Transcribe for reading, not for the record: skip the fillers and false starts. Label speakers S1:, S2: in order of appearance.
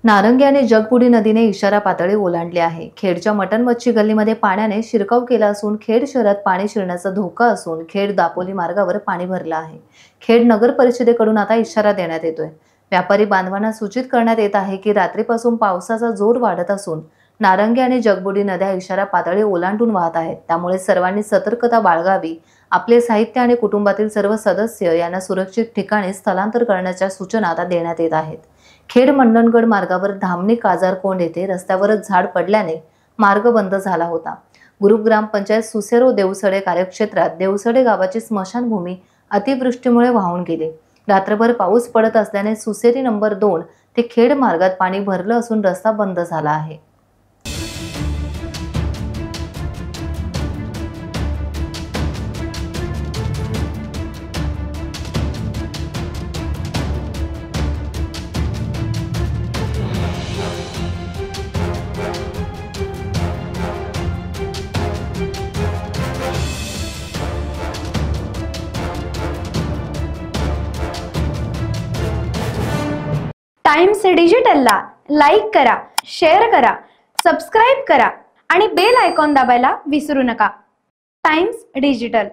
S1: नारंगी आणि जगबुडी नदीने इशारा पातळी ओलांडली आहे। खेडच्या मटन मच्छी गल्लीमध्ये पाण्याने शिरकाव केला असून खेड शहरात पाणी शिरण्याचा धोका असून खेड दापोली मार्गावर पाणी भरलं आहे। खेड नगर परिषदेकडून आता इशारा देण्यात येतोय। व्यापारी बांधवांना सूचित करण्यात येत आहे की रात्रीपासून पावसाचा जोर वाढत असून नारंगी आणि जगबुडी नद्या इशारा पातळी ओलांडून वाहत आहेत। त्यामुळे सर्वांनी सतर्कता बाळगावी, आपले साहित्य आणि कुटुंबातील सर्व सदस्य यांना सुरक्षित ठिकाणी स्थलांतर करण्याच्या सूचना आता देण्यात येत आहेत। खेड मंडणगड मार्गावर धामणी काजारकोंड येथे रस्त्यावरच झाड पडल्याने मार्ग बंद झाला होता। ग्रुप ग्रामपंचायत सुसेरो देवसडे कार्यक्षेत्रात देवसडे गावाची स्मशानभूमी अतिवृष्टीमुळे वाहून गेली। रात्रभर पाऊस पडत असल्याने सुसेरी नंबर 2 ते खेड मार्गात पाणी भरलं असून रस्ता बंद झाला आहे।
S2: टाइम्स डिजिटलला लाईक करा, शेअर करा, सबस्क्राइब करा आणि बेल आयकॉन दाबायला विसरू नका। Times digital.